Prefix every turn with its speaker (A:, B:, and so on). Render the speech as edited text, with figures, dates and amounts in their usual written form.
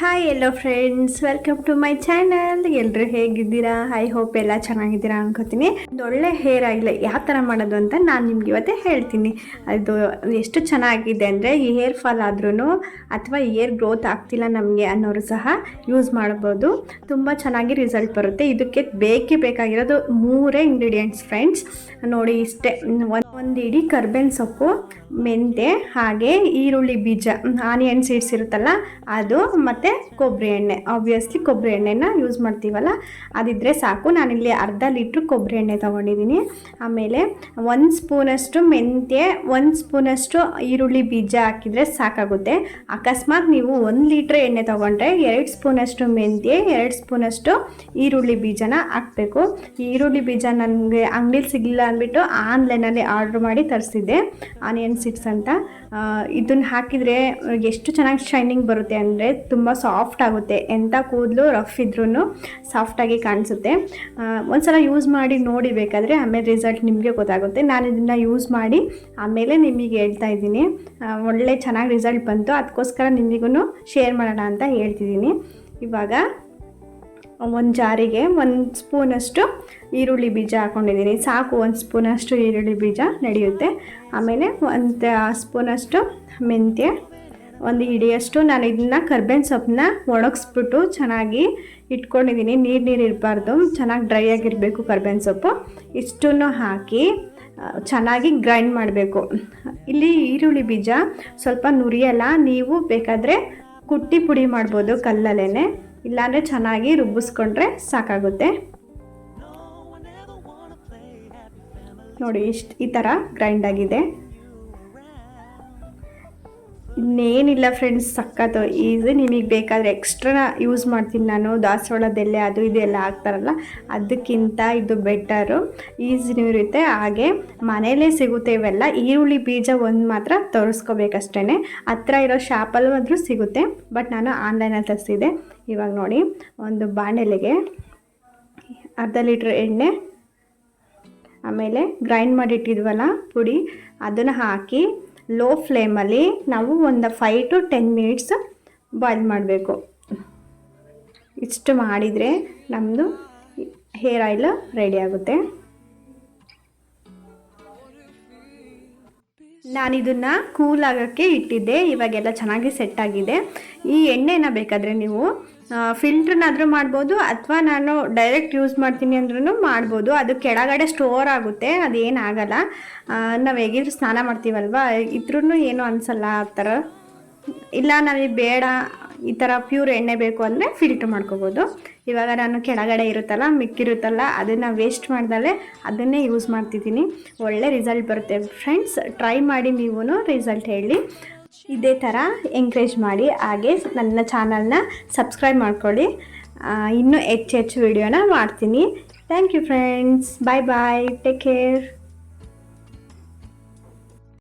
A: Hi hello friends, welcome to my channel. ಎಲ್ಲರೂ ಹೇಗಿದ್ದೀರಾ? I hope ಎಲ್ಲ ಚೆನ್ನಾಗಿದ್ದೀರಾ ಅನ್ಕೋತೀನಿ. ಒಂದು ಒಳ್ಳೆ ಹೇರ್ ಆಯಿಲ್ ಯಾವ ಥರ ಮಾಡೋದು ಅಂತ ನಾನು ನಿಮ್ಗೆ ಇವತ್ತೇ ಹೇಳ್ತೀನಿ. ಅದು ಎಷ್ಟು ಚೆನ್ನಾಗಿದೆ ಅಂದರೆ ಈ ಹೇರ್ ಫಾಲ್ ಆದ್ರೂ ಅಥವಾ ಹೇರ್ ಗ್ರೋತ್ ಆಗ್ತಿಲ್ಲ ನಮಗೆ ಅನ್ನೋರು ಸಹ ಯೂಸ್ ಮಾಡ್ಬೋದು. ತುಂಬ ಚೆನ್ನಾಗಿ ರಿಸಲ್ಟ್ ಬರುತ್ತೆ. ಇದಕ್ಕೆ ಬೇಕಾಗಿರೋದು 3 ಇಂಗ್ರೀಡಿಯೆಂಟ್ಸ್ ಫ್ರೆಂಡ್ಸ್. ನೋಡಿ ಇಷ್ಟೇ, ಒಂದು ಇಡೀ ಕರ್ಬೇವಿನ ಸೊಪ್ಪು, ಮೆಂತೆ, ಹಾಗೆ ಈರುಳ್ಳಿ ಬೀಜ, ಆನಿಯನ್ ಸೀಡ್ಸ್ ಇರುತ್ತಲ್ಲ ಅದು, ಮತ್ತು ಕೊಬ್ಬರಿ ಎಣ್ಣೆ. ಆಬ್ವಿಯಸ್ಲಿ ಕೊಬ್ಬರಿ ಎಣ್ಣೆನ ಯೂಸ್ ಮಾಡ್ತೀವಲ್ಲ ಅದಿದ್ದರೆ ಸಾಕು. ನಾನಿಲ್ಲಿ ಅರ್ಧ ಲೀಟ್ರ್ ಕೊಬ್ಬರಿ ಎಣ್ಣೆ ತೊಗೊಂಡಿದ್ದೀನಿ. ಆಮೇಲೆ 1 ಸ್ಪೂನಷ್ಟು ಮೆಂತ್ಯ, 1 ಸ್ಪೂನಷ್ಟು ಈರುಳ್ಳಿ ಬೀಜ ಹಾಕಿದರೆ ಸಾಕಾಗುತ್ತೆ. ಅಕಸ್ಮಾತ್ ನೀವು 1 ಲೀಟ್ರ್ ಎಣ್ಣೆ ತೊಗೊಂಡ್ರೆ 2 ಸ್ಪೂನಷ್ಟು ಮೆಂತ್ಯ, 2 ಸ್ಪೂನಷ್ಟು ಈರುಳ್ಳಿ ಬೀಜನ ಹಾಕಬೇಕು. ಈರುಳ್ಳಿ ಬೀಜ ನನಗೆ ಅಂಗಡಿಲಿ ಸಿಗಲಿಲ್ಲ ಅಂದ್ಬಿಟ್ಟು ಆನ್ಲೈನಲ್ಲಿ ಆರ್ಡ್ರ್ ಮಾಡಿ ತರಿಸಿದ್ದೆ, ಆನಿಯನ್ ಸೀಡ್ಸ್ ಅಂತ. ಇದನ್ನು ಹಾಕಿದರೆ ಎಷ್ಟು ಚೆನ್ನಾಗಿ ಶೈನಿಂಗ್ ಬರುತ್ತೆ ಅಂದರೆ ತುಂಬ ಸಾಫ್ಟ್ ಆಗುತ್ತೆ. ಎಂಥ ಕೂದಲು ರಫ್ ಇದ್ರೂ ಸಾಫ್ಟಾಗಿ ಕಾಣಿಸುತ್ತೆ. ಒಂದ್ಸಲ ಯೂಸ್ ಮಾಡಿ ನೋಡಿ ಬೇಕಾದರೆ, ಆಮೇಲೆ ರಿಸಲ್ಟ್ ನಿಮಗೆ ಗೊತ್ತಾಗುತ್ತೆ. ನಾನು ಇದನ್ನು ಯೂಸ್ ಮಾಡಿ ಆಮೇಲೆ ನಿಮಗೆ ಹೇಳ್ತಾ ಇದ್ದೀನಿ. ಒಳ್ಳೆ ಚೆನ್ನಾಗಿ ರಿಸಲ್ಟ್ ಬಂತು, ಅದಕ್ಕೋಸ್ಕರ ನಿಮಗೂ ಶೇರ್ ಮಾಡೋಣ ಅಂತ ಹೇಳ್ತಿದ್ದೀನಿ. ಇವಾಗ ಒಂದು ಜಾರಿಗೆ 1 ಸ್ಪೂನಷ್ಟು ಈರುಳ್ಳಿ ಬೀಜ ಹಾಕ್ಕೊಂಡಿದ್ದೀನಿ, ಸಾಕು. 1 ಸ್ಪೂನಷ್ಟು ಈರುಳ್ಳಿ ಬೀಜ ನಡೆಯುತ್ತೆ. ಆಮೇಲೆ 1 ಸ್ಪೂನಷ್ಟು ಮೆಂತ್ಯ, 1 ಹಿಡಿಯಷ್ಟು. ನಾನು ಇದನ್ನು ಕರ್ಬೇವಿನ ಸೊಪ್ಪನ್ನ ಒಣಗಿಸ್ಬಿಟ್ಟು ಚೆನ್ನಾಗಿ ಇಟ್ಕೊಂಡಿದ್ದೀನಿ. ನೀರು ಇರಬಾರ್ದು, ಚೆನ್ನಾಗಿ ಡ್ರೈ ಆಗಿರಬೇಕು ಕರ್ಬೇವಿನ ಸೊಪ್ಪು. ಇಷ್ಟನ್ನು ಹಾಕಿ ಚೆನ್ನಾಗಿ ಗ್ರೈಂಡ್ ಮಾಡಬೇಕು. ಇಲ್ಲಿ ಈರುಳ್ಳಿ ಬೀಜ ಸ್ವಲ್ಪ ನುರಿಯಲ್ಲ, ನೀವು ಬೇಕಾದರೆ ಕುಟ್ಟಿ ಪುಡಿ ಮಾಡ್ಬೋದು ಕಲ್ಲಲ್ಲೇ, ಇಲ್ಲಾಂದರೆ ಚೆನ್ನಾಗಿ ರುಬ್ಬಿಸ್ಕೊಂಡ್ರೆ ಸಾಕಾಗುತ್ತೆ. ನೋಡಿ ಈ ಥರ ಗ್ರೈಂಡ್ ಆಗಿದೆ. ಇನ್ನೇನಿಲ್ಲ ಫ್ರೆಂಡ್ಸ್, ಸಖತ್ತು ಈಸಿ. ನಿಮಗೆ ಬೇಕಾದರೆ ಎಕ್ಸ್ಟ್ರಾ ಯೂಸ್ ಮಾಡ್ತೀನಿ ನಾನು, ದಾಸವಾಳದೆಲೆ ಅದು ಇದು ಎಲ್ಲ ಹಾಕ್ತಾರಲ್ಲ, ಅದಕ್ಕಿಂತ ಇದು ಬೆಟರು, ಈಸಿನೂ ಇರುತ್ತೆ. ಹಾಗೆ ಮನೆಯಲ್ಲೇ ಸಿಗುತ್ತೆ ಇವೆಲ್ಲ. ಈರುಳ್ಳಿ ಬೀಜ ಒಂದು ಮಾತ್ರ ತೋರಿಸ್ಕೋಬೇಕಷ್ಟೇ, ಹತ್ರ ಇರೋ ಶಾಪಲ್ಲೂ ಆದರೂ ಸಿಗುತ್ತೆ, ಬಟ್ ನಾನು ಆನ್ಲೈನಲ್ಲಿ ತರಿಸಿದೆ. ಇವಾಗ ನೋಡಿ, ಒಂದು ಬಾಣಲೆಗೆ ಅರ್ಧ ಲೀಟ್ರ್ ಎಣ್ಣೆ, ಆಮೇಲೆ ಗ್ರೈಂಡ್ ಮಾಡಿಟ್ಟಿದ್ವಲ್ಲ ಪುಡಿ, ಅದನ್ನು ಹಾಕಿ ಲೋ ಫ್ಲೇಮಲ್ಲಿ ನಾವು ಒಂದು 5 to 10 ಮಿನಿಟ್ಸ್ ಬಾಯ್ಲ್ ಮಾಡಬೇಕು. ಇಷ್ಟು ಮಾಡಿದರೆ ನಮ್ಮದು ಹೇರ್ ಆಯಿಲ್ ರೆಡಿ ಆಗುತ್ತೆ. ನಾನಿದನ್ನು ಕೂಲ್ ಆಗೋಕ್ಕೆ ಇಟ್ಟಿದ್ದೆ, ಇವಾಗೆಲ್ಲ ಚೆನ್ನಾಗಿ ಸೆಟ್ ಆಗಿದೆ. ಈ ಎಣ್ಣೆನ ಬೇಕಾದರೆ ನೀವು ಫಿಲ್ಟ್ರನ್ನಾದರೂ ಮಾಡ್ಬೋದು, ಅಥವಾ ನಾನು ಡೈರೆಕ್ಟ್ ಯೂಸ್ ಮಾಡ್ತೀನಿ ಅಂದ್ರೂ ಮಾಡ್ಬೋದು. ಅದು ಕೆಳಗಡೆ ಸ್ಟೋರ್ ಆಗುತ್ತೆ, ಅದೇನಾಗಲ್ಲ. ನಾವು ಹೇಗಿದ್ರು ಸ್ನಾನ ಮಾಡ್ತೀವಲ್ವ, ಇದ್ರೂ ಏನೂ ಅನಿಸಲ್ಲ ಆ ಥರ. ಇಲ್ಲ ನಮಗೆ ಬೇಡ, ಈ ಥರ ಪ್ಯೂರ್ ಎಣ್ಣೆ ಬೇಕು ಅಂದರೆ ಫಿಲ್ಟ್ರ್ ಮಾಡ್ಕೋಬೋದು. ಇವಾಗ ನಾನು ಕೆಳಗಡೆ ಇರುತ್ತಲ್ಲ, ಮಿಕ್ಕಿರುತ್ತಲ್ಲ, ಅದನ್ನು ವೇಸ್ಟ್ ಮಾಡ್ದಲೇ ಅದನ್ನೇ ಯೂಸ್ ಮಾಡ್ತಿದ್ದೀನಿ. ಒಳ್ಳೆ ರಿಸಲ್ಟ್ ಬರುತ್ತೆ ಫ್ರೆಂಡ್ಸ್. ಟ್ರೈ ಮಾಡಿ, ನೀವು ರಿಸಲ್ಟ್ ಹೇಳಿ. ಇದೇ ಥರ ಎಂಕರೇಜ್ ಮಾಡಿ. ಹಾಗೆ ನನ್ನ ಚಾನಲ್ನ ಸಬ್ಸ್ಕ್ರೈಬ್ ಮಾಡ್ಕೊಳ್ಳಿ. ಇನ್ನೂ ಹೆಚ್ಚು ವಿಡಿಯೋನ ಮಾಡ್ತೀನಿ. Thank you friends. Bye bye, take care.